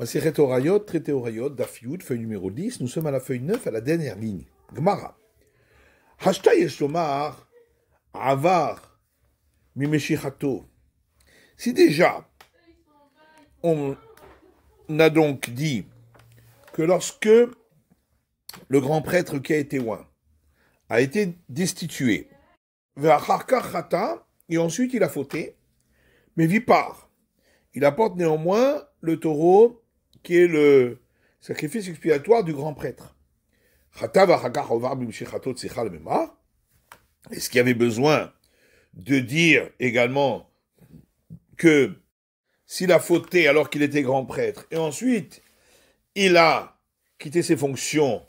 Masechet Horayot, traité Horayot, Daf Yud, feuille numéro 10, nous sommes à la feuille 9, à la dernière ligne. Gemara. Hashta yesh lomar, avar, mimeshichato. Si déjà, on a donc dit que lorsque le grand prêtre qui a été oint a été destitué, et ensuite il a fauté, mais vipar, il apporte néanmoins le taureau qui est le sacrifice expiatoire du grand prêtre. Est-ce qu'il y avait besoin de dire également que s'il a fauté alors qu'il était grand prêtre, et ensuite il a quitté ses fonctions,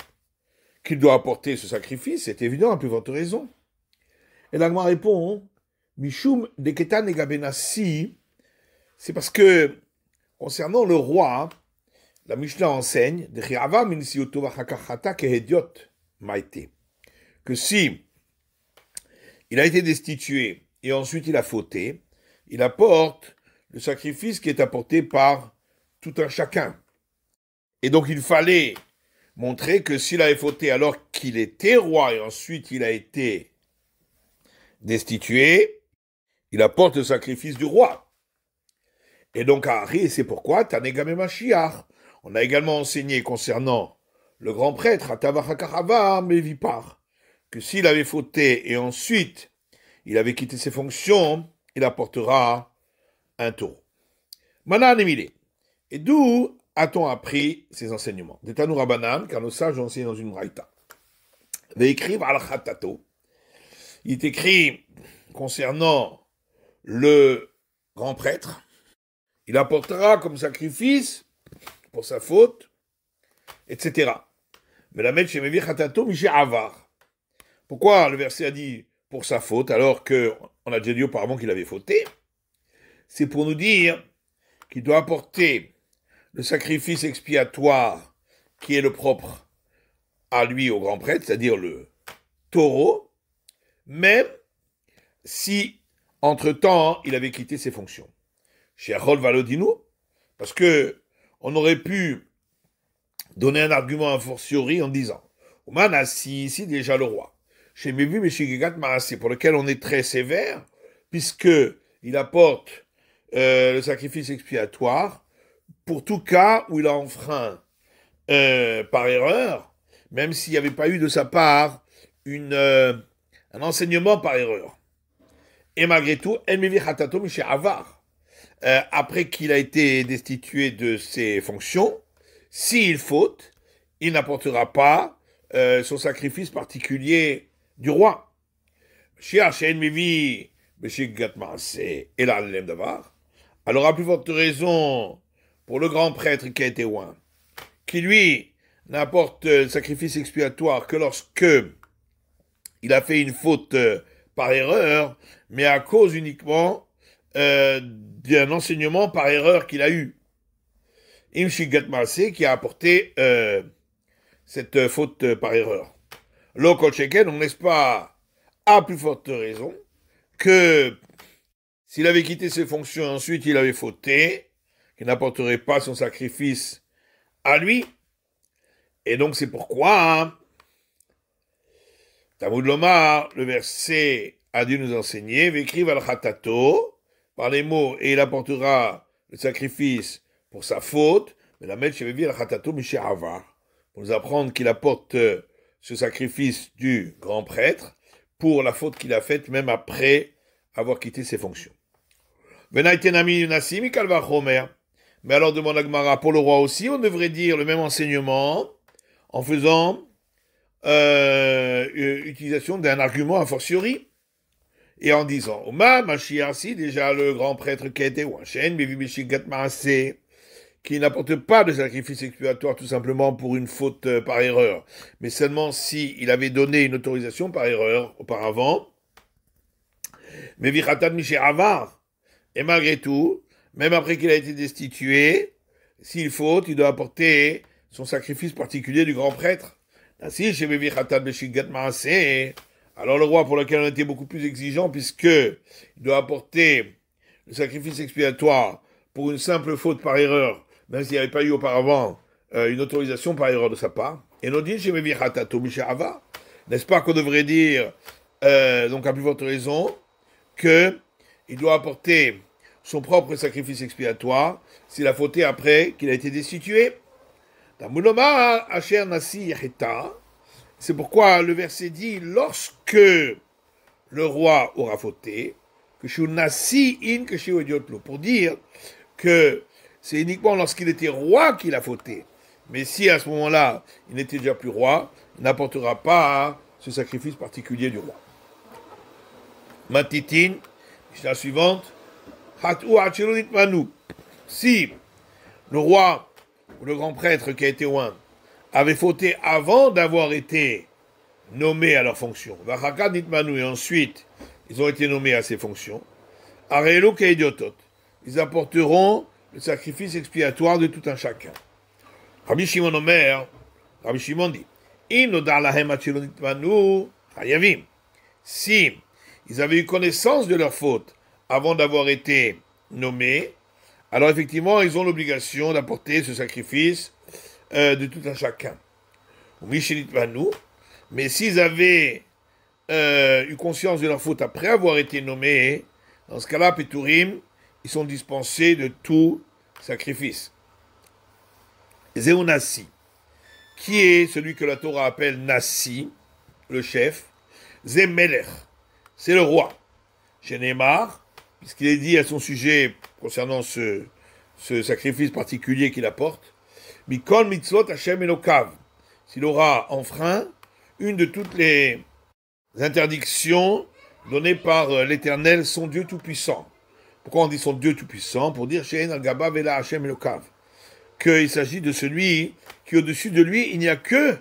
qu'il doit apporter ce sacrifice? C'est évident, à plus forte raison. Et l'Agma répond, Mishum deketan egabenasi, c'est parce que, concernant le roi, la Mishnah enseigne que si il a été destitué et ensuite il a fauté, il apporte le sacrifice qui est apporté par tout un chacun. Et donc il fallait montrer que s'il avait fauté alors qu'il était roi et ensuite il a été destitué, il apporte le sacrifice du roi. Et donc à Ari, c'est pourquoi Tanegame Mashiach. On a également enseigné concernant le grand prêtre, que s'il avait fauté et ensuite il avait quitté ses fonctions, il apportera un taureau. Et d'où a-t-on appris ces enseignements? De Tanu Rabbanan, car nos sages ont enseigné dans une braïta. Il est écrit concernant le grand prêtre, il apportera comme sacrifice pour sa faute, etc. Mais la mettre chez Mevi Khatato, Miché Avar. Pourquoi le verset a dit pour sa faute, alors qu'on a déjà dit auparavant qu'il avait fauté? C'est pour nous dire qu'il doit apporter le sacrifice expiatoire qui est le propre à lui, au grand prêtre, c'est-à-dire le taureau, même si, entre-temps, il avait quitté ses fonctions. Chez Achol Valodino, parce que on aurait pu donner un argument a fortiori en disant Omanassi, ici déjà le roi, chez Mevi Meshigegat Maasé, pour lequel on est très sévère, puisque il apporte le sacrifice expiatoire pour tout cas où il a enfreint par erreur, même s'il n'y avait pas eu de sa part un enseignement par erreur. Et malgré tout, El Mevi Khatato Mishe Avar. Après qu'il a été destitué de ses fonctions, s'il faute, il n'apportera pas son sacrifice particulier du roi. Alors, à plus forte raison, pour le grand prêtre qui a été oint, qui lui n'apporte le sacrifice expiatoire que lorsque il a fait une faute par erreur, mais à cause uniquement d'un enseignement par erreur qu'il a eu. Imshigat Maasé qui a apporté cette faute par erreur. L'Okol Sheken, on n'est pas à plus forte raison que s'il avait quitté ses fonctions et ensuite il avait fauté, qu'il n'apporterait pas son sacrifice à lui. Et donc c'est pourquoi Talmud Lomar, le verset a dû nous enseigner, Vekriv al Khatato, par les mots, et il apportera le sacrifice pour sa faute, mais la mettre chez Mevi al Khatato Mishe Avar, pour nous apprendre qu'il apporte ce sacrifice du grand prêtre pour la faute qu'il a faite même après avoir quitté ses fonctions. Mais alors demande la Gemara, pour le roi aussi, on devrait dire le même enseignement en faisant utilisation d'un argument a fortiori. Et en disant, si déjà le grand prêtre qui a été qui n'apporte pas de sacrifice expiatoire tout simplement pour une faute par erreur, mais seulement si il avait donné une autorisation par erreur auparavant, mais Vichatan Miché Avar, et malgré tout, même après qu'il a été destitué, s'il faute, il doit apporter son sacrifice particulier du grand prêtre. Ainsi, chez Vichatan Beshigat Maasé, alors le roi pour lequel on était beaucoup plus exigeant puisque il doit apporter le sacrifice expiatoire pour une simple faute par erreur, même s'il n'y avait pas eu auparavant une autorisation par erreur de sa part. Et nous dit, n'est-ce pas qu'on devrait dire, donc à plus forte raison, qu'il doit apporter son propre sacrifice expiatoire s'il a fauté après qu'il a été destitué. C'est pourquoi le verset dit, lorsque le roi aura fauté, pour dire que c'est uniquement lorsqu'il était roi qu'il a fauté. Mais si à ce moment-là, il n'était déjà plus roi, il n'apportera pas ce sacrifice particulier du roi. Matitin, la suivante, si le roi ou le grand prêtre qui a été oint avait fauté avant d'avoir été nommés à leur fonction, et ensuite ils ont été nommés à ces fonctions, ils apporteront le sacrifice expiatoire de tout un chacun. Rabbi Shimon Omer, Rabbi Shimon dit, si ils avaient eu connaissance de leur faute avant d'avoir été nommés, alors effectivement, ils ont l'obligation d'apporter ce sacrifice de tout un chacun. Mais s'ils avaient eu conscience de leur faute après avoir été nommés, dans ce cas-là, Pétourim, ils sont dispensés de tout sacrifice. Zéonassi, qui est celui que la Torah appelle Nassi, le chef, Zémelech, c'est le roi. Chez Neymar, puisqu'il est dit à son sujet concernant ce sacrifice particulier qu'il apporte, Mikol mitzvot Hashem Elokav, s'il aura enfreint une de toutes les interdictions données par l'Éternel, son Dieu Tout-Puissant. Pourquoi on dit son Dieu Tout-Puissant? Pour dire Shein al-Gaba Vela Hashem Elokav, qu'il s'agit de celui qui au-dessus de lui, il n'y a que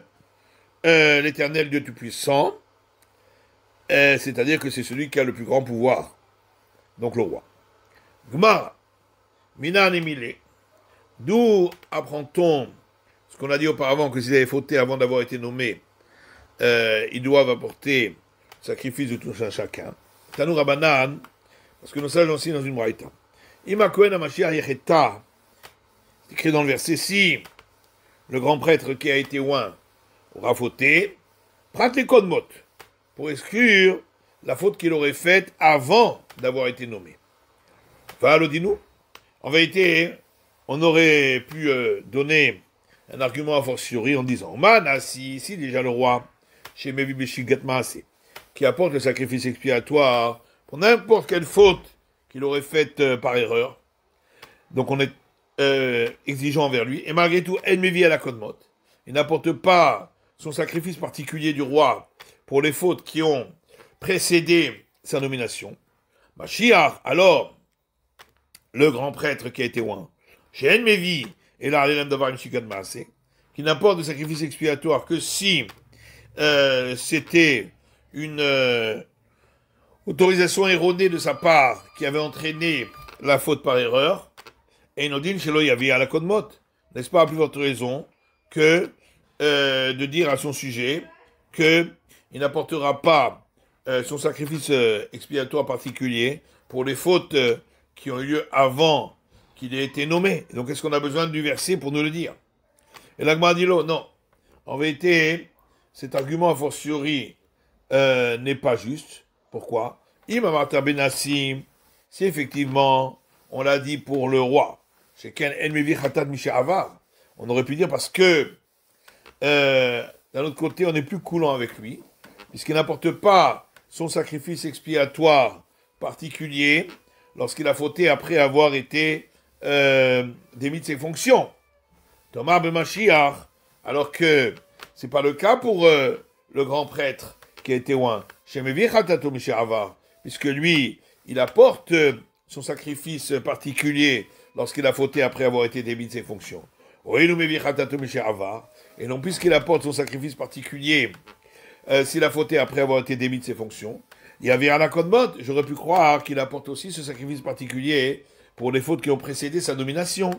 l'Éternel Dieu Tout-Puissant, c'est-à-dire que c'est celui qui a le plus grand pouvoir, donc le roi. Gmar, Minan Emile, d'où apprend-on ce qu'on a dit auparavant, que s'ils avaient fauté avant d'avoir été nommés, ils doivent apporter sacrifice de tout un chacun. Tanou Rabanan, parce que nous sages aussi dans une braïta. Ima Kohen HaMashiach Yecheta, c'est écrit dans le verset, si le grand prêtre qui a été oint aura fauté, prat les kodmot, pour exclure la faute qu'il aurait faite avant d'avoir été nommé. Valodinu, en vérité, on aurait pu donner un argument a fortiori en disant, si déjà le roi, chez Mevi Beshigat Maase, qui apporte le sacrifice expiatoire pour n'importe quelle faute qu'il aurait faite par erreur, donc on est exigeant envers lui, et malgré tout, El Mevi à la Kodmot, il n'apporte pas son sacrifice particulier du roi pour les fautes qui ont précédé sa nomination. Mashiach, alors, le grand prêtre qui a été oint, chez El Mevi, et là, d'avoir une chicane massée, qui n'apporte de sacrifice expiatoire que si c'était une autorisation erronée de sa part qui avait entraîné la faute par erreur, et Nodin Shelo Yavi à la Kodmot, n'est-ce pas à plus forte raison que de dire à son sujet qu'il n'apportera pas son sacrifice expiatoire particulier pour les fautes qui ont eu lieu avant qu'il ait été nommé. Donc est-ce qu'on a besoin du verset pour nous le dire? Et l'Agma dit non. En vérité, cet argument a fortiori n'est pas juste. Pourquoi? Imamata Benassim, si effectivement on l'a dit pour le roi, c'est qu'un Elmevi Khatat Misha Avar, on aurait pu dire parce que d'un autre côté on est plus coulant avec lui, puisqu'il n'apporte pas son sacrifice expiatoire particulier lorsqu'il a fauté après avoir été démis de ses fonctions. Thomas ben Mashiach, alors que c'est pas le cas pour le grand prêtre qui a été oint, puisque lui, il apporte son sacrifice particulier lorsqu'il a fauté après avoir été démis de ses fonctions. Et non, puisqu'il apporte son sacrifice particulier s'il a fauté après avoir été démis de ses fonctions, il y avait un Kodmot, j'aurais pu croire qu'il apporte aussi ce sacrifice particulier pour les fautes qui ont précédé sa nomination.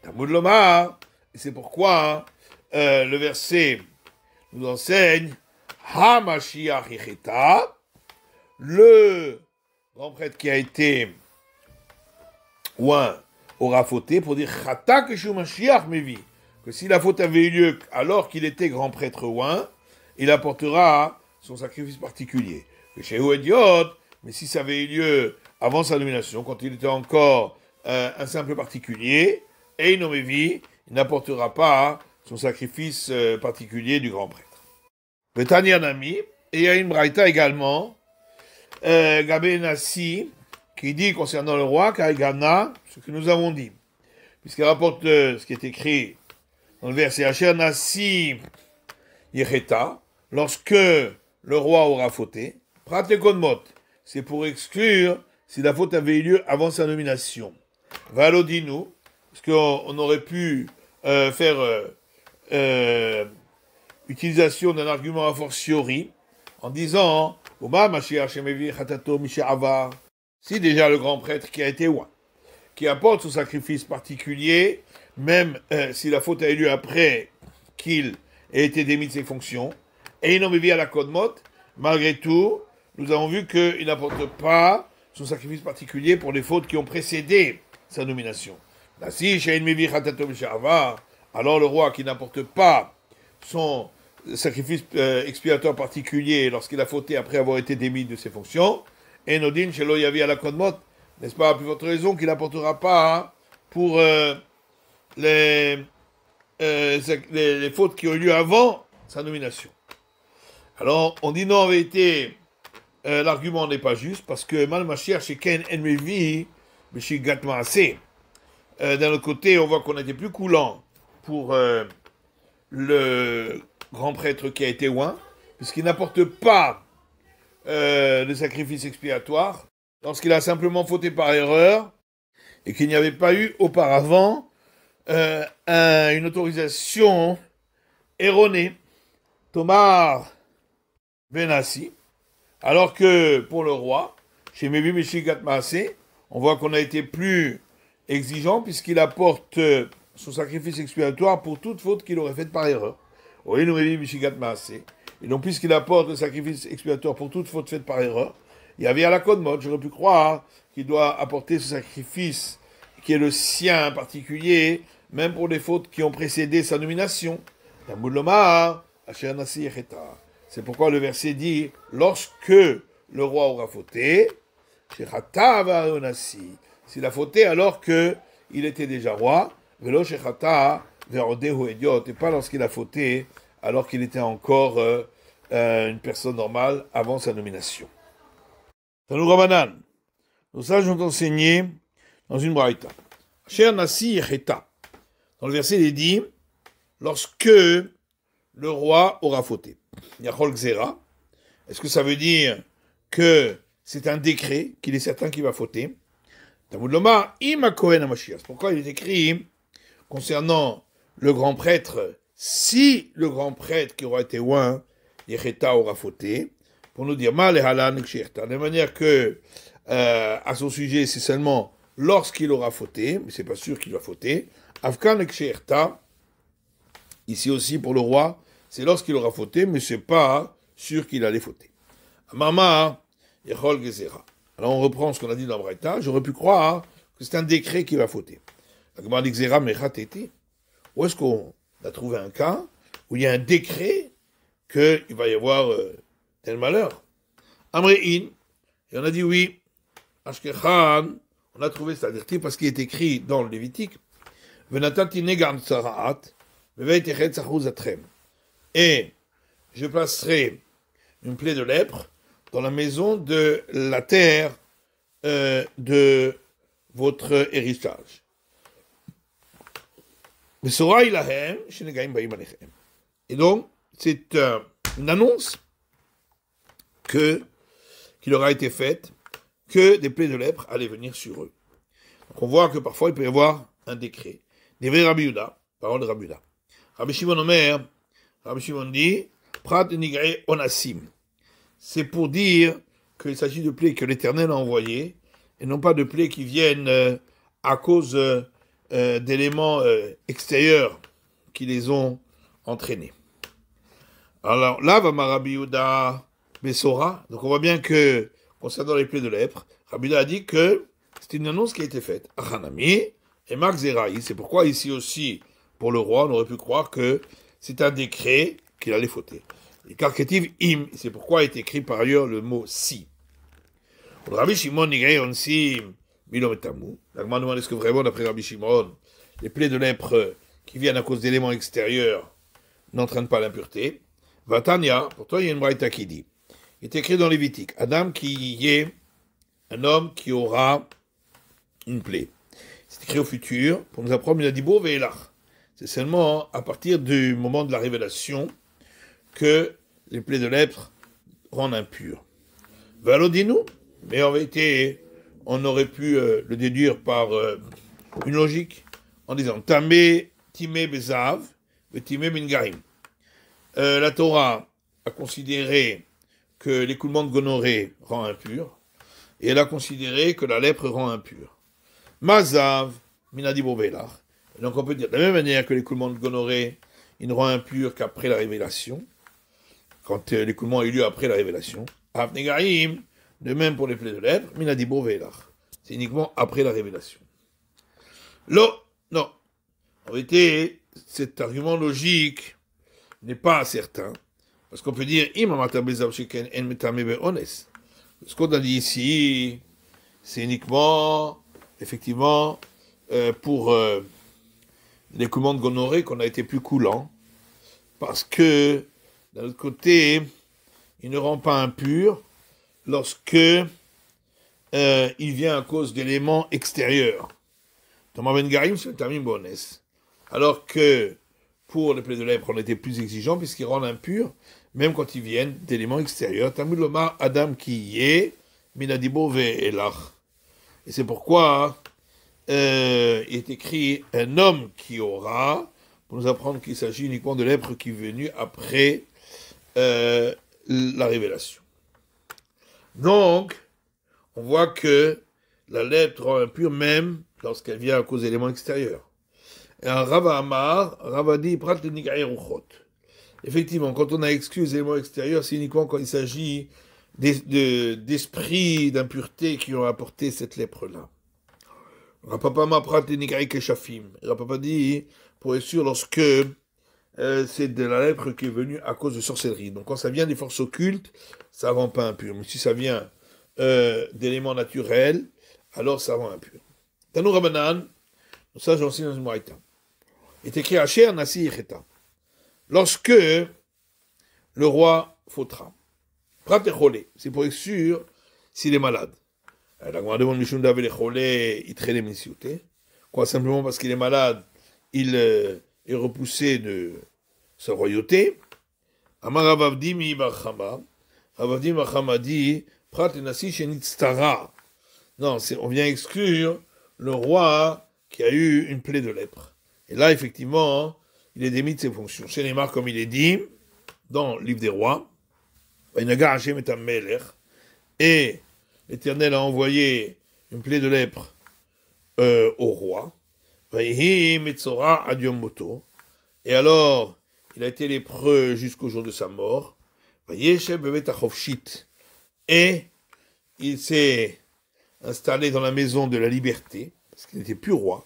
Talmud Lomar, et c'est pourquoi le verset nous enseigne HaMashiach Yecheta, le grand prêtre qui a été oint aura fauté pour dire Chata Keshu Mashiach Mevi, que si la faute avait eu lieu alors qu'il était grand prêtre oint, il apportera son sacrifice particulier. Que chez Idiot, mais si ça avait eu lieu avant sa nomination, quand il était encore un simple particulier, et il n'apportera pas son sacrifice particulier du grand prêtre. Le Tanya Nami, et il y a une braïta également, Gabé Nassi, qui dit concernant le roi, Kaigana, ce que nous avons dit, puisqu'il rapporte ce qui est écrit dans le verset Asher Nassi Yecheta, lorsque le roi aura fauté, Prate Konmot, c'est pour exclure si la faute avait eu lieu avant sa nomination. Valodinu, parce qu'on aurait pu faire utilisation d'un argument a fortiori, en disant, si déjà le grand prêtre qui a été oint, qui apporte son sacrifice particulier, même si la faute a eu lieu après qu'il ait été démis de ses fonctions, et il n'en à la Kodmot, malgré tout, nous avons vu qu'il n'apporte pas son sacrifice particulier pour les fautes qui ont précédé sa nomination. Alors le roi qui n'apporte pas son sacrifice expiatoire particulier lorsqu'il a fauté après avoir été démis de ses fonctions, et Nodin Shelo Yavi à la Kodmot, n'est-ce pas, à plus forte raison qu'il n'apportera pas pour les fautes qui ont eu lieu avant sa nomination. Alors, on dit non, en vérité, l'argument n'est pas juste, parce que Mal Mashiach chez Ken Enmevi, mais chez Gatmaase, d'un autre côté, on voit qu'on était plus coulant pour le grand prêtre qui a été oint, puisqu'il n'apporte pas de sacrifice expiatoire, lorsqu'il a simplement fauté par erreur, et qu'il n'y avait pas eu auparavant une autorisation erronée. Tomar Benassi, alors que pour le roi, chez Mevi Mishigat Maase, on voit qu'on a été plus exigeant puisqu'il apporte son sacrifice expiatoire pour toute faute qu'il aurait faite par erreur. Oui, nous Mevi Mishigat Maase. Et donc, puisqu'il apporte le sacrifice expiatoire pour toute faute faite par erreur, il y avait à la Kodmot, j'aurais pu croire qu'il doit apporter ce sacrifice qui est le sien particulier, même pour les fautes qui ont précédé sa nomination. C'est pourquoi le verset dit, lorsque le roi aura fauté, s'il a fauté alors qu'il était déjà roi, et pas lorsqu'il a fauté alors qu'il était encore une personne normale avant sa nomination. Tanou Rabanan, nos sages ont enseigné dans une braïta. Cher Nassi Yecheta. Dans le verset, il est dit, lorsque le roi aura fauté. Yachol Gzera. Est-ce que ça veut dire que c'est un décret, qu'il est certain qu'il va fauter? Talmud Lomar, Ima Kohen HaMashiach. Pourquoi il est écrit concernant le grand prêtre, si le grand prêtre qui aura été oint, Yecheta aura fauté, pour nous dire, Mal et Halan Ksherta. De manière que, à son sujet, c'est seulement lorsqu'il aura fauté, mais c'est pas sûr qu'il va fauter. Afkan Ksherta, ici aussi pour le roi, c'est lorsqu'il aura fauté, mais c'est pas sûr qu'il allait fauter. Mama, Yechol Gezera. Alors on reprend ce qu'on a dit dans Braïta. J'aurais pu croire que c'est un décret qui va fauter. La Gemara dit Gezera Mechateti. Où est-ce qu'on a trouvé un cas où il y a un décret qu'il va y avoir tel malheur? Amrein, et on a dit oui. Ashkechan, on a trouvé ça dirty parce qu'il est écrit dans le Lévitique. Venatati negam tsaraat, veveitechet sachuzatrem. Et je placerai une plaie de lèpre dans la maison de la terre de votre héritage. Et donc, c'est une annonce qu'il aura été faite que des plaies de lèpre allaient venir sur eux. Donc on voit que parfois il peut y avoir un décret. Des vrais Rabbi Yehuda, parole de Rabbi Yehuda. Rabbi Shimon Omer, Rabbi Shimon dit, Prat nigre onassim. C'est pour dire qu'il s'agit de plaies que l'Éternel a envoyées, et non pas de plaies qui viennent à cause d'éléments extérieurs qui les ont entraînés. Alors là, va ma Rabbi Yehuda Bessora. Donc on voit bien que, concernant les plaies de lèpre, Rabbi Yehuda a dit que c'est une annonce qui a été faite. Achanami, Et Marc Zeraï, c'est pourquoi ici aussi, pour le roi, on aurait pu croire que c'est un décret qu'il allait fauter. Et Karketiv im, c'est pourquoi est écrit par ailleurs le mot si. Le Rabbi Shimon Nigrei Onsim, Milometamu. La Gemara demande est-ce que vraiment, d'après Rabbi Shimon, les plaies de lèpre qui viennent à cause d'éléments extérieurs n'entraînent pas l'impureté. Vatania, pourtant il y a une braïta qui dit, il est écrit dans Lévitique, Adam qui est un homme qui aura une plaie. C'est écrit au futur, pour nous apprendre, il a dit Beau Ve'elach. C'est seulement à partir du moment de la révélation que les plaies de lèpre rendent impurs. Valodinu, mais en vérité, on aurait pu le déduire par une logique, en disant Tamé, Timé, Bezav, Timé, Mingarim. La Torah a considéré que l'écoulement de gonorrhée rend impur, et elle a considéré que la lèpre rend impur. Mazav, Minadi Bovelach. Donc on peut dire, de la même manière que l'écoulement de gonorrhée, il ne rend impur qu'après la révélation, quand l'écoulement a eu lieu après la révélation. Avnegaim, de même pour les plaies de lèpre, Minadi Bovelach. C'est uniquement après la révélation. Non. En vérité, cet argument logique n'est pas certain. Parce qu'on peut dire, ce qu'on a dit ici, c'est uniquement, effectivement, pour l'écoulement de gonorrhée qu'on a été plus coulant. Parce que, d'un autre côté, il ne rend pas impur lorsque il vient à cause d'éléments extérieurs. Thomas Ben Garim, c'est le terme bonnes. Alors que pour les plaies de lèpre, on était plus exigeant puisqu'ils rendent impurs, même quand ils viennent d'éléments extérieurs. Tamud Lomar Adam qui y est, Minadibo Ve'elach. Et c'est pourquoi il est écrit un homme qui aura, pour nous apprendre qu'il s'agit uniquement de lèpre qui est venu après la révélation. Donc, on voit que la lèpre rend impure même lorsqu'elle vient à cause d'éléments extérieurs. Et un Rava Amar, Rava dit, Prat le Nigaï Ruchot. Effectivement, quand on a exclu les éléments extérieurs, c'est uniquement quand il s'agit d'esprits d'impureté qui ont apporté cette lèpre-là. Rapapa ma Prat le Nigaï Keshafim. Rapapa dit, pour être sûr, lorsque c'est de la lèpre qui est venue à cause de sorcellerie. Donc quand ça vient des forces occultes, ça rend pas impur. Mais si ça vient d'éléments naturels, alors ça rend impur. Tanou Rabanan, ça j'enseigne dans une moïta. Il est écrit Asher Nasi Yecheta. Lorsque le roi fautera, Pratecholé, c'est pour être sûr s'il est malade. La Gemara demande Mishunda Velecholé, il traîne Misiouté. Quoi, simplement parce qu'il est malade, il est repoussé de sa royauté. Amar Ravavdi mi Bachama. Ravavdi Bachama dit Prat Nasi Shenitztara. Non, on vient exclure le roi qui a eu une plaie de lèpre. Et là, effectivement, il est démis de ses fonctions. Chez Neymar, comme il est dit, dans le livre des rois, et l'Éternel a envoyé une plaie de lèpre au roi, et alors, il a été lépreux jusqu'au jour de sa mort, et il s'est installé dans la maison de la liberté, parce qu'il n'était plus roi.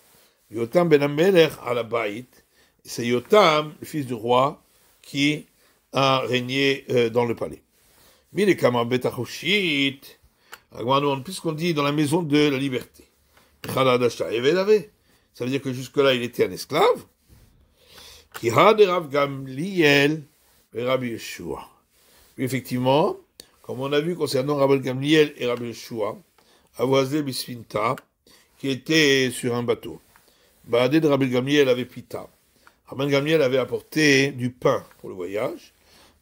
Yotam ben Amelech à la Baït, c'est Yotam, le fils du roi, qui a régné dans le palais. Mais les Kamabetachoshit, puisqu'on dit dans la maison de la liberté, ça veut dire que jusque-là il était un esclave, qui a de Rav Gamliel et Rabbi Yeshua. Puis effectivement, comme on a vu concernant Rabbi Gamliel et Rabbi Yeshua, Avoisé Bisfinta, qui était sur un bateau. Baadé de Rabbi Gamliel avait pita. Rabbi Gamliel avait apporté du pain pour le voyage.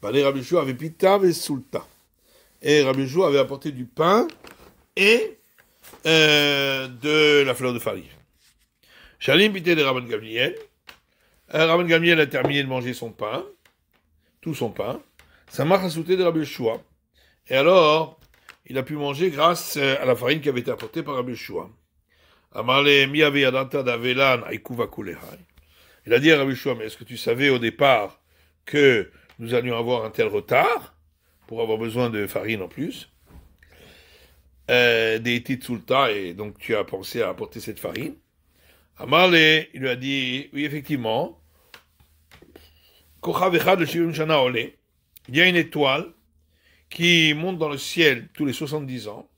Baadé Rabbi Yeshua avait pita et sulta. Et Rabbi Yeshua avait apporté du pain et de la fleur de farine. Shalim pité de Rabbi Gamliel. Rabbi Gamliel a terminé de manger son pain, tout son pain. Sa marque a sauté de Rabbi Yeshua. Et alors, il a pu manger grâce à la farine qui avait été apportée par Rabbi Yeshua. Il a dit à Rabbi Yeshua, mais est-ce que tu savais au départ que nous allions avoir un tel retard pour avoir besoin de farine en plus, des titsulta, et donc tu as pensé à apporter cette farine. Amarle, il lui a dit, oui, effectivement, Kochav Echad le Shivim Shana Ole. Il y a une étoile qui monte dans le ciel tous les 70 ans.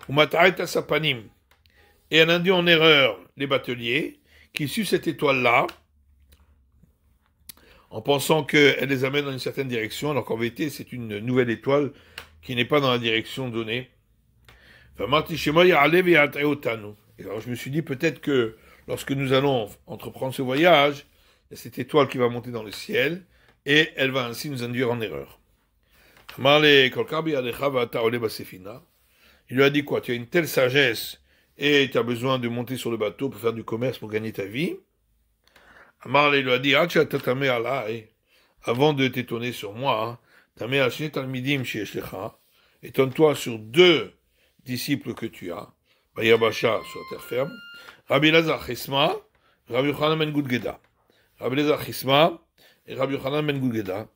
Ou Mata'et Sapanim. Et elle induit en erreur les bateliers qui suivent cette étoile-là en pensant qu'elle les amène dans une certaine direction, alors qu'en vérité, c'est une nouvelle étoile qui n'est pas dans la direction donnée. Et alors je me suis dit peut-être que lorsque nous allons entreprendre ce voyage, il y a cette étoile qui va monter dans le ciel et elle va ainsi nous induire en erreur. Il lui a dit quoi? Tu as une telle sagesse et tu as besoin de monter sur le bateau pour faire du commerce, pour gagner ta vie. Amarle lui a dit, avant de t'étonner sur moi, étonne-toi sur deux disciples que tu as, Bayabasha sur terre ferme, Rabbi Lazar Chisma, Rabbi Yochanan ben Gudgeda. Rabbi Lazar Chisma et Rabbi Yochanan ben Gudgeda,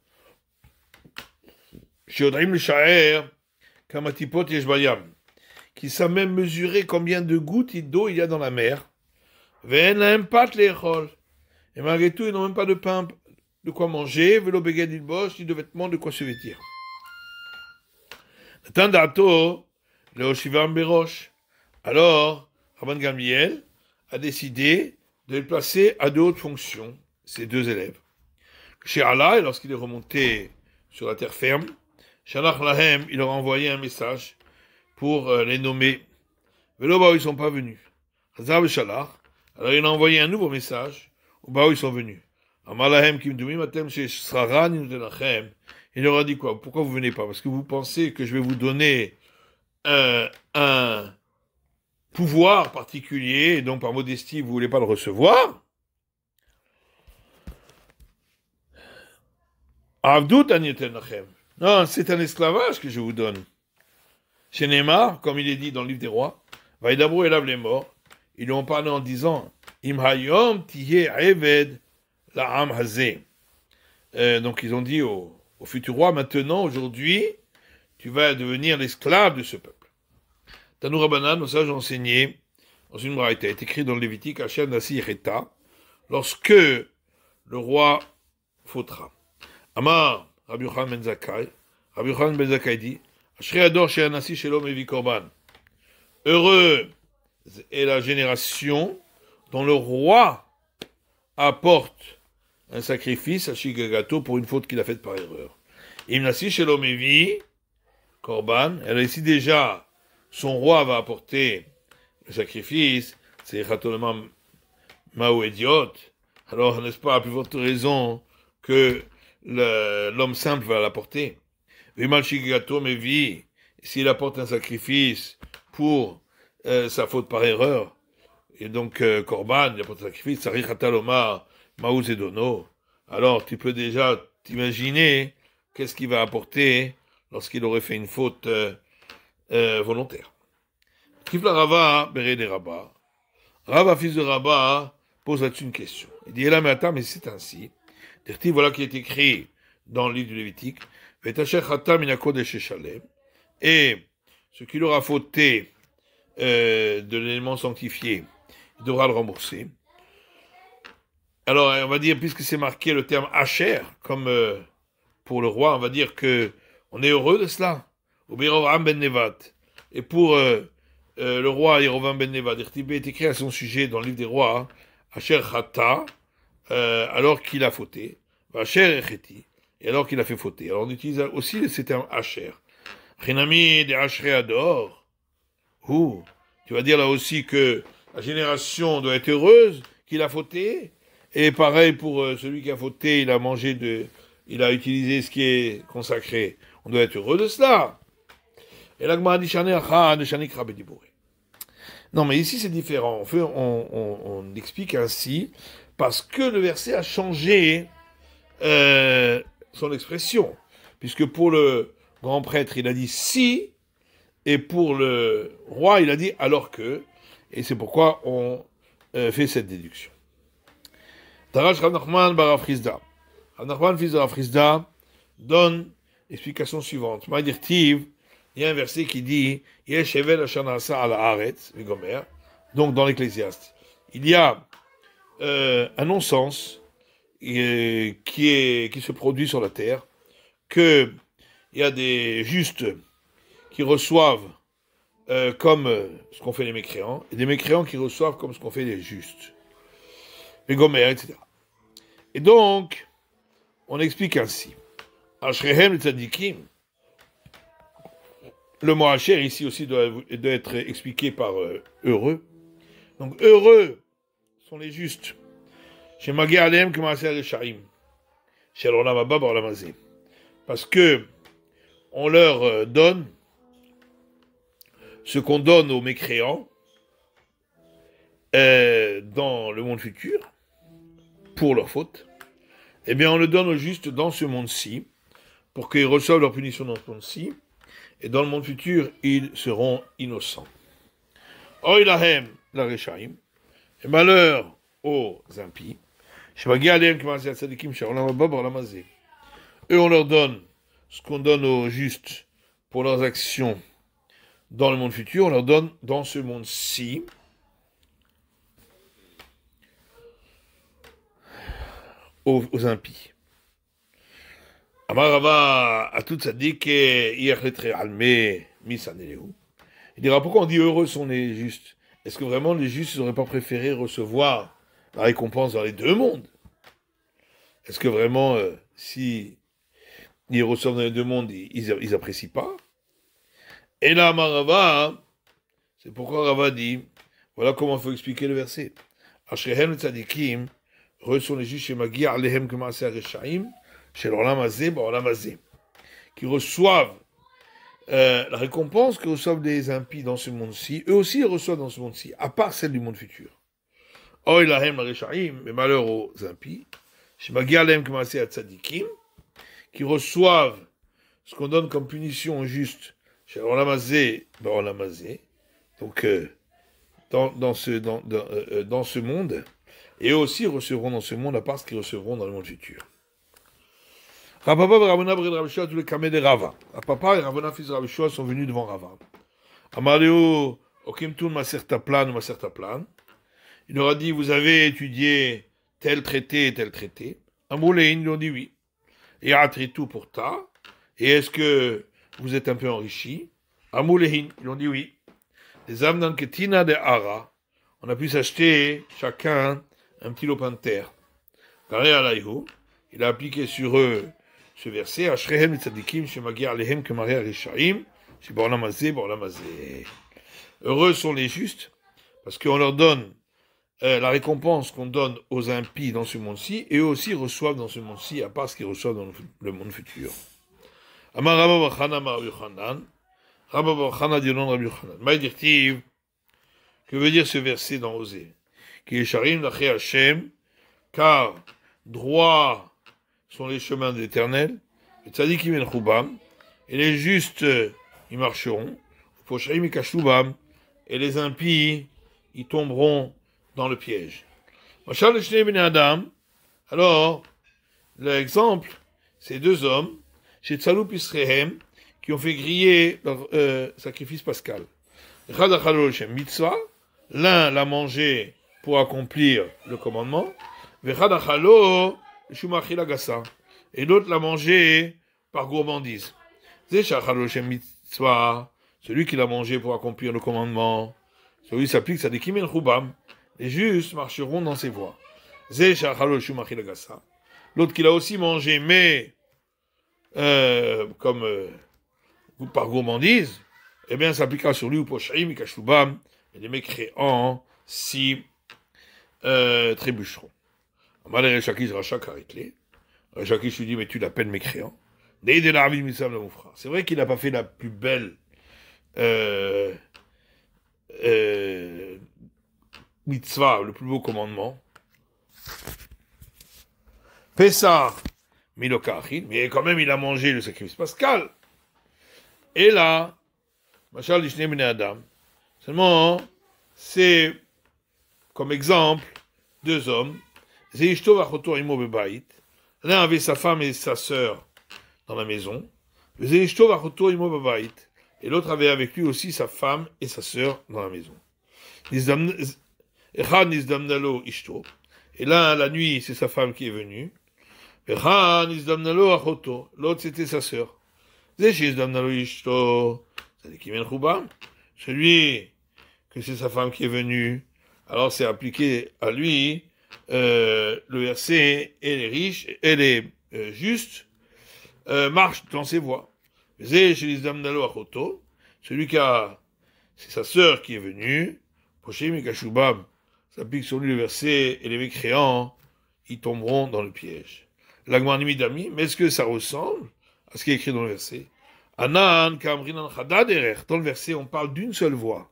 Sheodrim le Sha'er, Kamatipot Yesh Bayam, qui savent même mesurer combien de gouttes d'eau il y a dans la mer, Ve'en lahem pat le'echol. Et malgré tout, ils n'ont même pas de pain, de quoi manger, vélo beged ilbosh, ni de vêtements, de quoi se vêtir. Alors, Rabban Gamliel a décidé de les placer à de hautes fonctions, ces deux élèves. Chez Allah, lorsqu'il est remonté sur la terre ferme, Shalach Lahem, il leur a envoyé un message pour les nommer. Vélo, ils ne sont pas venus. Hazav Shalach, alors il a envoyé un nouveau message. Bah, ils sont venus. Il leur a dit quoi? Pourquoi vous venez pas? Parce que vous pensez que je vais vous donner un pouvoir particulier, et donc par modestie, vous voulez pas le recevoir? Non, c'est un esclavage que je vous donne. Chez Neymar, comme il est dit dans le livre des rois, Vaïdabro et lave les morts. Ils lui ont parlé en disant, Im hayom tiye eved la'am hazeh. Donc ils ont dit au futur roi, maintenant, aujourd'hui, tu vas devenir l'esclave de ce peuple. Tanou Rabbanan, nos sages ont enseigné, dans une braïta, est écrit dans le Lévitique, Hachem Nasi Yecheta, lorsque le roi fautera. Amar, Rabbi Yochanan ben Zakkai, Rabbi Yochanan ben Zakkai dit, Ashrei ador she'an nasi shelo mevi korban. Heureux est la génération dont le roi apporte un sacrifice à Shigagato pour une faute qu'il a faite par erreur. Imnasi Shelomevi, Korban, elle a ici déjà, son roi va apporter le sacrifice, c'est Chatolema Mao idiot, alors n'est-ce pas à plus forte raison que l'homme simple va l'apporter. Vimal Shigagato Mevi, s'il apporte un sacrifice pour sa faute par erreur, et donc Korban, il apporte un sacrifice, Sari Chataloma Mao Zedono, alors tu peux déjà t'imaginer qu'est-ce qu'il va apporter lorsqu'il aurait fait une faute volontaire. Kifla Rava, Béré des Rabba. Rava, fils de Rabba, pose là-dessus une question. Il dit, mais c'est ainsi. Voilà qui est écrit dans le livre du Lévitique. Et ce qu'il aura fauté de l'élément sanctifié, il devra le rembourser. Alors, on va dire, puisque c'est marqué le terme Asher, comme pour le roi, on va dire que on est heureux de cela. Et pour le roi Yerovam ben Nevat, est écrit à son sujet dans le livre des rois, Asher Chata, alors qu'il a fauté, Asher Echeti, et alors qu'il a fait fauter. Alors on utilise aussi ces termes Asher. Chinami de Asher Ador, tu vas dire là aussi que la génération doit être heureuse qu'il a fauté, et pareil pour celui qui a fauté, il a utilisé ce qui est consacré. On doit être heureux de cela. Et là, non, mais ici c'est différent. On explique ainsi parce que le verset a changé son expression. Puisque pour le grand prêtre, il a dit si, et pour le roi, il a dit alors que. Et c'est pourquoi on fait cette déduction. Darash Rav Nachman bar Rav Chizda. Rav Nachman, fils de Rav Chizda, donne l'explication suivante. Ma'dirtiv, il y a un verset qui dit Yesh Evel Asher Nasa al Haaretz, Vigomer, donc dans l'Ecclésiaste. Il y a un non-sens qui se produit sur la terre, que il y a des justes qui reçoivent comme ce qu'ont fait les mécréants, et des mécréants qui reçoivent comme ce qu'ont fait les justes, les gomères, etc. Et donc, on explique ainsi. Ashrehem le tzadikim, le mot Asher ici aussi doit être expliqué par heureux. Donc, heureux sont les justes. Chez Magé Alem, comme Asher le Sharim. Chez l'Olam Abba, Olam Hazé. Parce que on leur donne ce qu'on donne aux mécréants dans le monde futur, pour leur faute. Eh bien, on le donne aux justes dans ce monde-ci, pour qu'ils reçoivent leur punition dans ce monde-ci, et dans le monde futur, ils seront innocents. Oy lahem la rechaim, et malheur aux impies. Eux, on leur donne ce qu'on donne aux justes pour leurs actions dans le monde futur, on leur donne dans ce monde-ci. Aux impies. Amarava a tout ça dit que il dira pourquoi on dit heureux sont les justes. Est-ce que vraiment les justes n'auraient pas préféré recevoir la récompense dans les deux mondes? Est-ce que vraiment si ils reçoivent dans les deux mondes, ils apprécient pas? Et là, Amarava, c'est pourquoi Rava dit, voilà comment il faut expliquer le verset. Ashrehem tzadikim, heureux sont les justes chez Magi Alehem Kemaaseh Reshaim, chez l'Olam Hazé, Olam Hazé, qui reçoivent la récompense que reçoivent les impies dans ce monde-ci, eux aussi ils reçoivent dans ce monde-ci, à part celle du monde futur. Or Ilahem Reshaim, mais malheur aux impies, chez Magi Alehem Kemaaseh Tzadikim, qui reçoivent ce qu'on donne comme punition aux justes, chez l'Olam Hazé, Olam Hazé, donc dans ce monde. Et eux aussi recevront dans ce monde à part ce qu'ils recevront dans le monde futur. Rapapa et Ravona Bred Ravishua, tous les camés de Rava. Rapapa et Ravona fils de Ravishua sont venus devant Rava. Amaleo, Okimtun Masertaplan ou Masertaplan. Il leur a dit, vous avez étudié tel traité et tel traité. Amoulein, ils lui ont dit oui. Et Atritou pour ta. Et est-ce que vous êtes un peu enrichi? Amoulein, ils lui ont dit oui. Les âmes dans Ketina de Hara. On a pu s'acheter chacun un petit lopin de terre. Il a appliqué sur eux ce verset. Ashrehem tzadikim shemagi alehem kemare arishaim shebaolam hazé baolam hazé. Heureux sont les justes parce qu'on leur donne la récompense qu'on donne aux impies dans ce monde-ci et eux aussi reçoivent dans ce monde-ci à part ce qu'ils reçoivent dans le monde futur. Amar Rabba bar Chana Rabbi Yochanan. Rabba bar Chana dit non Rabbi Yochanan. Maïdirtiv. Que veut dire ce verset dans Osée? Qui est Sharim d'après Hachem, car droits sont les chemins de l'Éternel, et tzadikim en choubam, et les justes y marcheront, posharim y kashoubam, et les impies y tomberont dans le piège. Machal shnei bnei Adam, alors, l'exemple, c'est deux hommes, chez Tzaloup Israël, qui ont fait griller leur sacrifice pascal. Echad achalo shem mitzvah, l'un l'a mangé pour accomplir le commandement, et l'autre l'a mangé par gourmandise. Celui qui l'a mangé pour accomplir le commandement, celui s'applique ça des kimen choubam. Les justes marcheront dans ses voies. L'autre qui l'a aussi mangé, mais comme par gourmandise, eh bien, s'appliquera sur lui ou pochaim, ikashubam, et les mécréants si trébucheront. Amalé Rechakish Rachak Aritlé. Rechakish lui dit, mais tu l'appelles mécréant. C'est vrai qu'il n'a pas fait la plus belle mitzvah, le plus beau commandement. Pessah, Milokachil, mais quand même il a mangé le sacrifice pascal. Et là, Machal Lishne Bnei Adam. Seulement, c'est comme exemple deux hommes. L'un avait sa femme et sa sœur dans la maison. Et l'autre avait avec lui aussi sa femme et sa sœur dans la maison. Et là, la nuit, c'est sa femme qui est venue. L'autre, c'était sa sœur. Celui que c'est sa femme qui est venue, alors c'est appliqué à lui le verset et les riches et les justes marchent dans ses voies. Celui qui a, c'est sa sœur qui est venue, ça applique sur lui le verset et les mécréants, ils tomberont dans le piège. L'agmarnimi mais est-ce que ça ressemble à ce qui est écrit dans le verset? Anan, Kamrinan, Chada, Derer. Dans le verset, on parle d'une seule voix.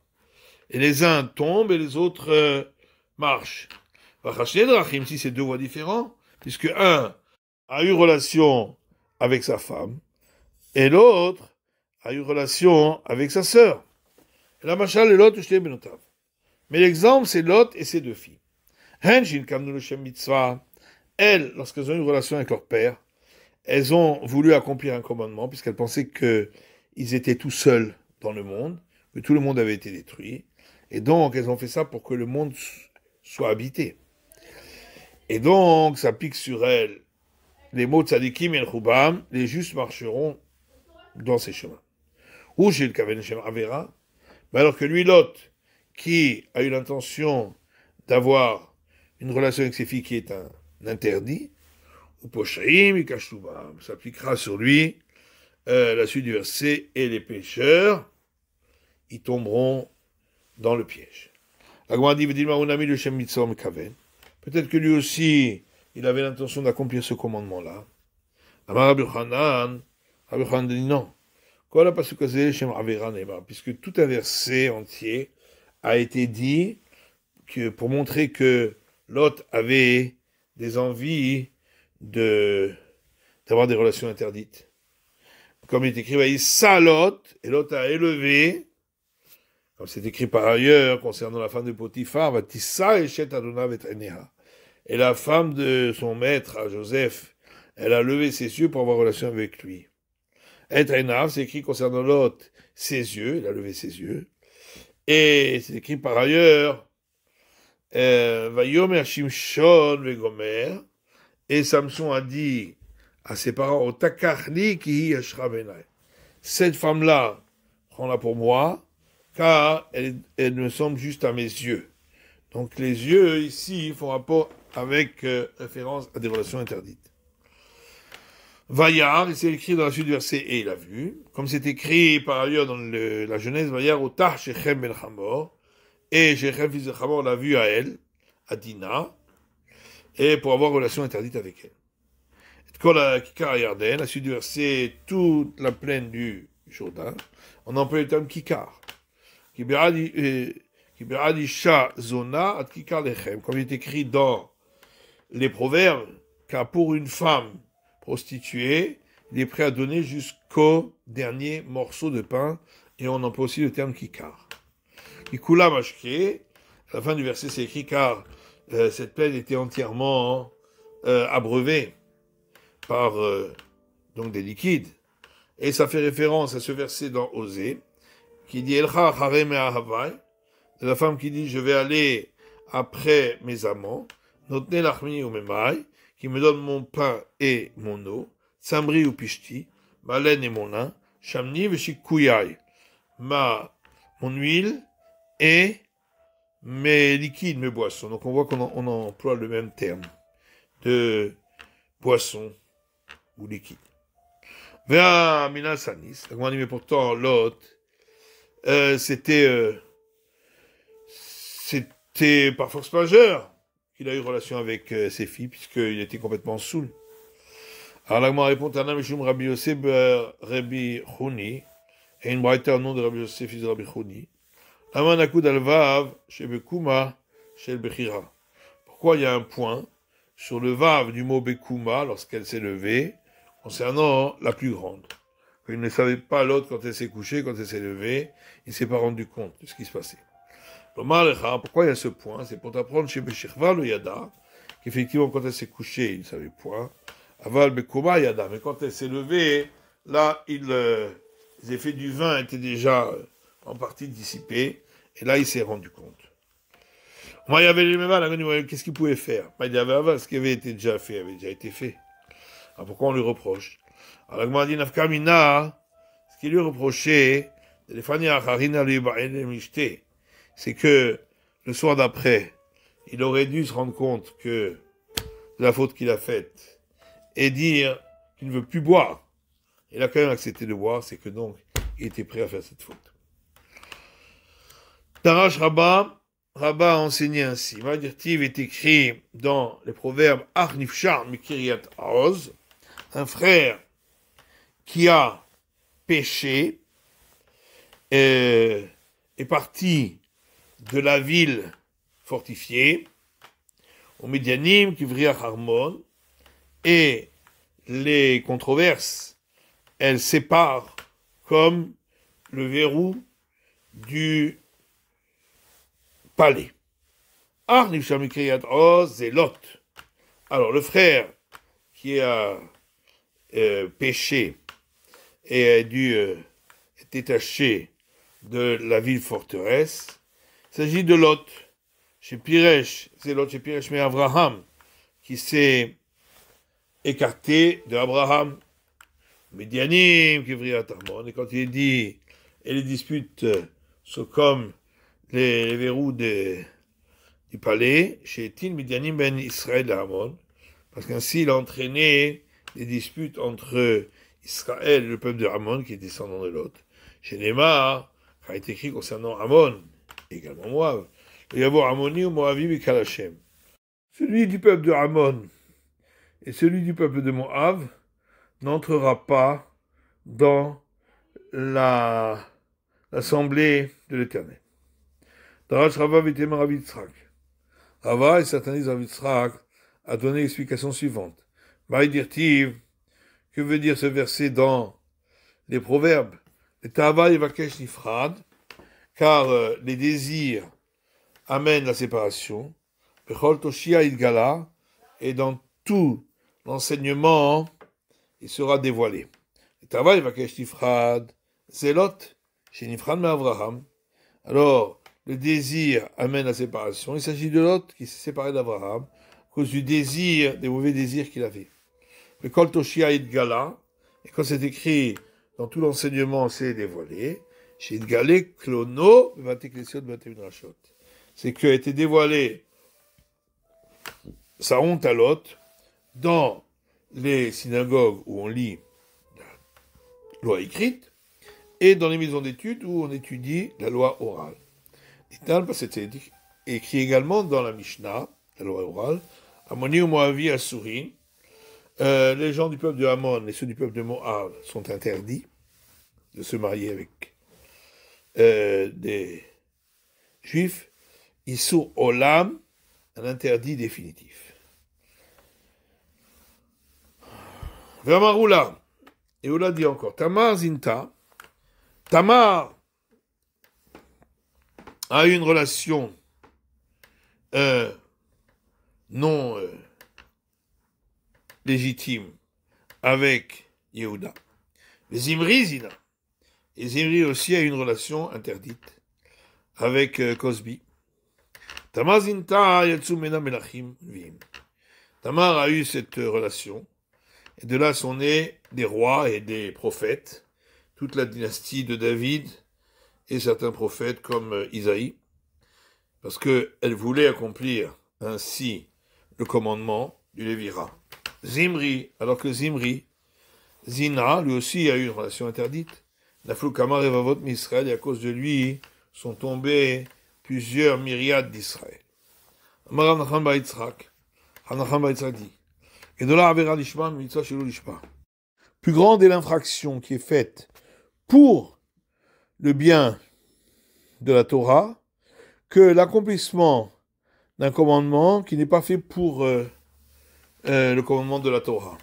Et les uns tombent et les autres marchent. Si c'est deux voix différentes, puisque un a eu relation avec sa femme, et l'autre a eu relation avec sa sœur. Et la machal et l'autre, je benotav. Mais l'exemple, c'est Lot et ses deux filles. Elles, lorsqu'elles ont eu une relation avec leur père, elles ont voulu accomplir un commandement, puisqu'elles pensaient qu'ils étaient tout seuls dans le monde, que tout le monde avait été détruit. Et donc, elles ont fait ça pour que le monde soit habité. Et donc, ça pique sur elles les mots de Tzadikim et le Choubam, les justes marcheront dans ces chemins. Ou chez le Kaven Shem Avera, mais alors que lui, Lot, qui a eu l'intention d'avoir une relation avec ses filles qui est un interdit, ou Poshrim, et Kashtubam, s'appliquera sur lui la suite du verset, et les pécheurs, ils tomberont dans le piège. Peut-être que lui aussi, il avait l'intention d'accomplir ce commandement-là. Rabbi Chanan dit non. Puisque tout un verset entier a été dit pour montrer que Lot avait des envies d'avoir des relations interdites. Comme il est écrit, ça Lot, et Lot a élevé, comme c'est écrit par ailleurs concernant la femme de Potiphar, et la femme de son maître, à Joseph, elle a levé ses yeux pour avoir relation avec lui. Et c'est écrit concernant Lot, ses yeux, il a levé ses yeux. Et c'est écrit par ailleurs, Vayomer Shimshon Vegomer, et Samson a dit à ses parents, Otakarni ki yashra benai. Cette femme-là, prends-la pour moi, car elle me semble juste à mes yeux. Donc les yeux ici font rapport avec référence à des relations interdites. Vayar, et c'est écrit dans la suite du verset, et il a vu, comme c'est écrit par ailleurs dans la Genèse, Vayar otah Shechem ben Hamor, et Shechem fils de Hamor l'a vu à elle, à Dina, et pour avoir relation interdite avec elle. Et quand la Kikar Yarden, la suite du verset, toute la plaine du Jourdain, on emploie le terme Kikar. Kiberadisha Zona at Kikar Lechem, comme il est écrit dans les proverbes, car pour une femme prostituée, il est prêt à donner jusqu'au dernier morceau de pain, et on emploie aussi le terme kikar. Kikula mashke, à la fin du verset c'est écrit, car cette plaine était entièrement abreuvée par donc des liquides, et ça fait référence à ce verset dans Osée, qui dit Elcha harem ahavai, de la femme qui dit je vais aller après mes amants, notne lachmi ou memai, qui me donne mon pain et mon eau, Samri ou Pishti, ma laine et mon lin, Shamni veshikuyai, mon huile et mes liquides, mes boissons. Donc on voit qu'on emploie le même terme de boisson ou liquide. Vea mina sanis, mais pourtant l'autre, c'était par force majeure qu'il a eu relation avec ses filles, puisqu'il était complètement saoul. Alors l'agma répond, Tana Mishum Rabbi Yosef Rabbi Chouni, et une braïta au nom de Rabbi Yosef, fils de Rabbi Chouni. Aman akud al-vav, chez Bekuma, chez le Bechira. Pourquoi il y a un point sur le vav du mot Bekuma, lorsqu'elle s'est levée, concernant la plus grande? Il ne savait pas l'autre quand elle s'est couchée, quand elle s'est levée, il ne s'est pas rendu compte de ce qui se passait. Pourquoi il y a ce point? C'est pour t'apprendre chez Beshirva le Yada, qu'effectivement, quand elle s'est couchée, il ne savait point. Aval Bekoma Yada, mais quand elle s'est levée, là, les effets du vin étaient déjà en partie dissipés, et là, il s'est rendu compte. Moi, il y avait les mêmes, qu'est-ce qu'il pouvait faire? Bah, il y avait ce qui avait été déjà fait, avait déjà été fait. Alors pourquoi on lui reproche? Alors, la Gemara dit, Nafkamina, ce qui lui reprochait, c'est que le soir d'après, il aurait dû se rendre compte que de la faute qu'il a faite et dire qu'il ne veut plus boire. Il a quand même accepté de boire, c'est que donc, il était prêt à faire cette faute. Tarash Rabba a enseigné ainsi. Madirtiv est écrit dans les proverbes Arnifshar Mikiriat Aoz, un frère qui a péché est parti de la ville fortifiée, au Médianim, Kivriach Harmon, et les controverses, elles séparent comme le verrou du palais. Arnif Shamikriat Oz et Lot. Alors, le frère qui a péché et a dû être détaché de la ville forteresse, il s'agit de Lot. Chez Piresh, c'est Lot chez Piresh, mais Abraham, qui s'est écarté de Abraham. Médianim, Kivriat Armon, et quand il dit, et les disputes sont comme les verrous du palais, chez Tin, Médianim ben Israël Armon, parce qu'ainsi il a entraîné des disputes entre Israël et le peuple de Ramon, qui est descendant de Lot. Chez Neymar, qui a été écrit concernant Amon, également Moab, il y avoir Ammoni ou Moavi et Kalachem. Celui du peuple de Ramon et celui du peuple de Moab n'entrera pas dans l'assemblée de l'Éternel. Darash Rava Vitéma Rav Yitzhak. Rava et Satanis Rav Yitzhak a donné l'explication suivante. Maï Dirtiv, que veut dire ce verset dans les proverbes? Le Tava Yevakesh Nifrad, car les désirs amènent la séparation. Bechol Toshia Idgala, et dans tout l'enseignement, il sera dévoilé. Le Tava Yevakesh Nifrad, Zélot, chez Nifrad mais Abraham. Alors, le désir amène la séparation. Il s'agit de Lot qui s'est séparé d'Abraham à cause du désir, des mauvais désirs qu'il avait. Le Kol Toshia Idgala, et quand c'est écrit dans tout l'enseignement, c'est dévoilé. Chez Idgalé, Klono, c'est que a été dévoilé sa honte à Lot dans les synagogues où on lit la loi écrite et dans les maisons d'études où on étudie la loi orale. Parce que c'est écrit également dans la Mishnah, la loi orale, Ammoni ou Moavi Asurin. Les gens du peuple de Ammon et ceux du peuple de Moab sont interdits de se marier avec des juifs. Issur Olam, un interdit définitif. Vermaroula, et Oula dit encore, Tamar Zinta, Tamar a eu une relation non légitime avec Yehuda. Mais Zimri Zina. Et Zimri aussi a eu une relation interdite avec Cosbi. Tamar Zinta Yatsu Mena Melachim Vim. Tamar a eu cette relation. Et de là sont nés des rois et des prophètes. Toute la dynastie de David et certains prophètes comme Isaïe. Parce qu'elle voulait accomplir ainsi le commandement du Lévira. Zimri, alors que Zimri, Zina, lui aussi a eu une relation interdite. Naflou Kamar et Vavot Misraël, et à cause de lui, sont tombés plusieurs myriades d'Israël. Amar Nachman bar Yitzhak, Nachman bar Yitzhak dit, Gedola Avera Lishma, Mitzvah Shelo Lishma. Plus grande est l'infraction qui est faite pour le bien de la Torah que l'accomplissement d'un commandement qui n'est pas fait pour le commandement de la Torah.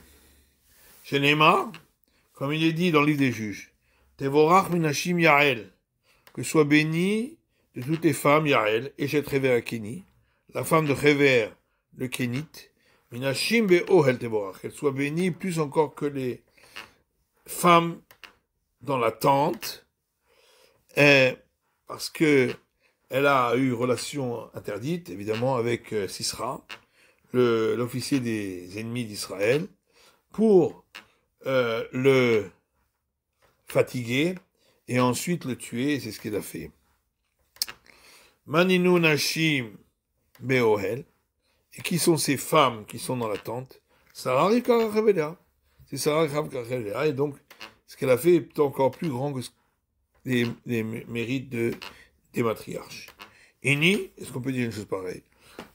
Chez Neymar, comme il est dit dans le livre des juges, Tevorach minashim Yael, que soit béni de toutes les femmes Yael, et chez Réver Akeni, la femme de Réver, le Kénite, minashim be'ohel Tevorach, qu'elle soit bénie plus encore que les femmes dans la tente, parce que elle a eu relation interdite, évidemment, avec Sisra, l'officier des ennemis d'Israël, pour le fatiguer et ensuite le tuer, et c'est ce qu'elle a fait. Maninu Nashim Beohel, et qui sont ces femmes qui sont dans la tente? Sarah Rivka, c'est Sarah Rivka, et donc ce qu'elle a fait est encore plus grand que les mérites des matriarches. Ini, est-ce qu'on peut dire une chose pareille?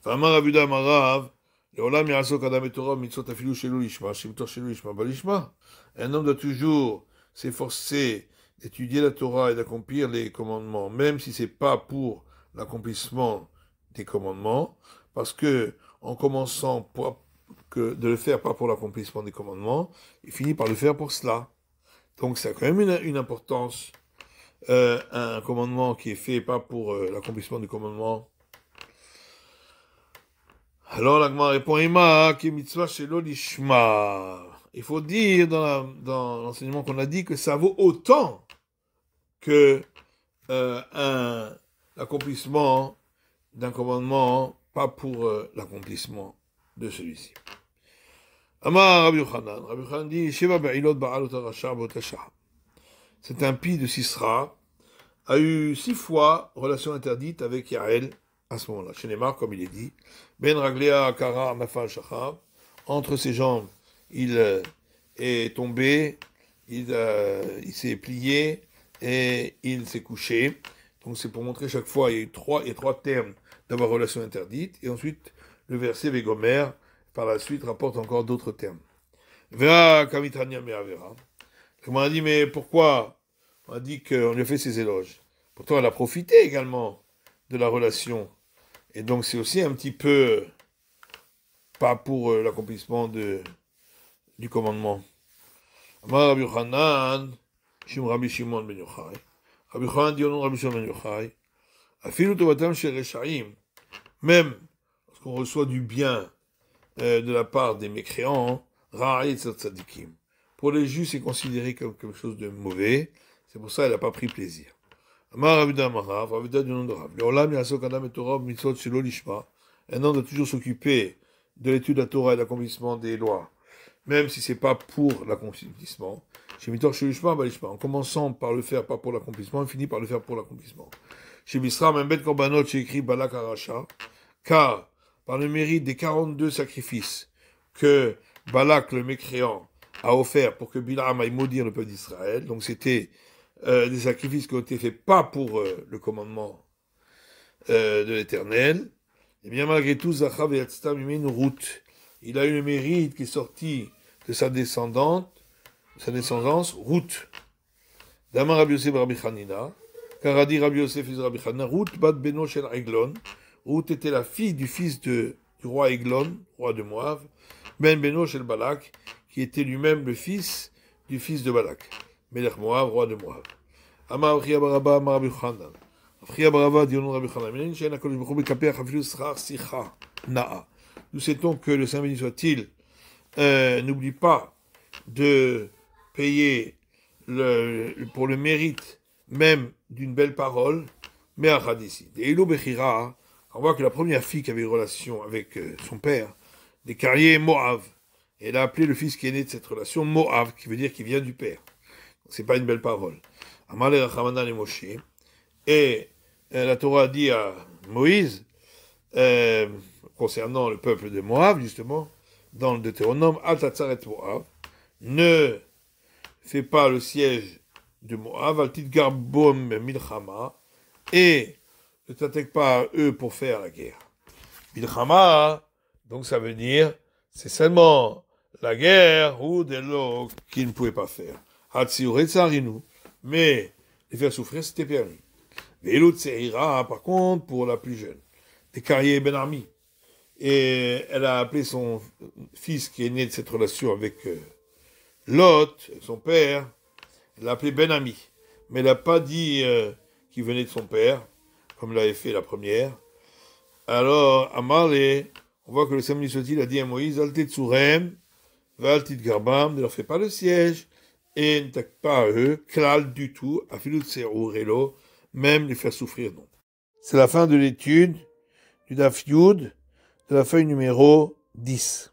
Fama Rabuda Marav, Leolam Yarasok Adam et Torah, Mitzot Afilu Shelu Lishma, Shemtor Shelu Lishma, Balishma. Un homme doit toujours s'efforcer d'étudier la Torah et d'accomplir les commandements, même si c'est pas pour l'accomplissement des commandements, parce que en commençant de le faire pas pour l'accomplissement des commandements, il finit par le faire pour cela. Donc ça a quand même une importance. Un commandement qui est fait pas pour l'accomplissement du commandement. Alors l'agma répond Ima qui mitzvah shelo lishma. Il faut dire dans l'enseignement qu'on a dit que ça vaut autant que l'accomplissement d'un commandement, pas pour l'accomplissement de celui-ci. Amar Rabbi Yochanan dit Sheva be'ilot ba'alot harasha b'otashah. Cet impie de Sisra a eu 6 fois relation interdite avec Yael à ce moment-là. Chez Neymar, comme il est dit, Ben Raglea Kara Nafal Shachab, entre ses jambes, il est tombé, il s'est plié et il s'est couché. Donc c'est pour montrer chaque fois, il y a trois termes d'avoir relation interdite, et ensuite le verset Vegomer, par la suite, rapporte encore d'autres termes. Vera Kamitania Meavera. On a dit, mais pourquoi on a dit qu'on lui a fait ses éloges? Pourtant, elle a profité également de la relation. Et donc, c'est aussi un petit peu pas pour l'accomplissement du commandement. Amar Rabbi Yochanan, Shim Rabbi Shimon ben Yochai. Rabbi Yochanan dit au nom de Rabbi Shimon ben Yochai, Afilu tovatam shel reshaim, même lorsqu'on reçoit du bien de la part des mécréants, Ra'ayet tzadikim. Pour les juifs, c'est considéré comme quelque chose de mauvais. C'est pour ça qu'elle n'a pas pris plaisir. Amar Ravuda Amarav, Ravuda du nom de Rav. Leolam yasok adam et Torah mitzvot shelo lishma. Un homme doit toujours s'occuper de l'étude de la Torah et de l'accomplissement des lois, même si c'est pas pour l'accomplissement. Chez Mitor shelo lishma, balishma. En commençant par le faire pas pour l'accomplissement, il finit par le faire pour l'accomplissement. Chez Bisra, même Bet Korbanot, j'ai écrit Balak Arasha, car par le mérite des 42 sacrifices que Balak le mécréant a offert pour que Bilam aille maudire le peuple d'Israël. Donc c'était des sacrifices qui ont été faits pas pour le commandement de l'Éternel. Et bien malgré tout, Zachav et Yatztam une route. Il a eu le mérite qui est sorti de sa descendance, route. Damar Rabbi Yosef Rabbi Chanina, car a dit Rabbi Yosef fils de Rabbi Chanina, route bat beno shel Eglon. Ruth était la fille du fils du roi Eglon, roi de Moab, Ben Beno shel Balak, qui était lui-même le fils du fils de Balak, Melech Moab, roi de Moab. Amar Achia Baraba, Amar Rabbi Chanan. Achia Baraba dit au nom de Rabbi Chanan, Menen she'en HaKadosh Baruch Hu bekapeach afilu schar sicha na'a. Nous sait-on que le Saint béni soit-il n'oublie pas de payer pour le mérite même d'une belle parole, mais à Hadissi. Et Ilo Bechira, on voit que la première fille qui avait une relation avec son père, des carriers Moav, et elle a appelé le fils qui est né de cette relation Moav, qui veut dire qu'il vient du père. C'est pas une belle parole. Amalé Rachamanan et Moshe. Et la Torah a dit à Moïse, concernant le peuple de Moab, justement, dans le Deutéronome, Al Tatzaret Moab, ne fais pas le siège de Moab, Al Tidgar Bom Milchama, et ne t'attaque pas à eux pour faire la guerre. Milchama, donc ça veut dire, c'est seulement la guerre ou des lots qu'ils ne pouvaient pas faire. Mais les faire souffrir, c'était permis. Vélo Tseira, par contre, pour la plus jeune, des carriers Ben Armi. Et elle a appelé son fils qui est né de cette relation avec Lot, son père, elle l'a appelé Ben Ami. Mais elle n'a pas dit qu'il venait de son père, comme l'avait fait la première. Alors, à Marley, on voit que le samedi soit-il a dit à Moïse, Alte Tsurem, Valtit Garbam, ne leur fais pas le siège, et ne t'attaque pas à eux, klal du tout, à Filut Serurelo, même les faire souffrir, non. C'est la fin de l'étude du Daf Yud de la feuille numéro 10.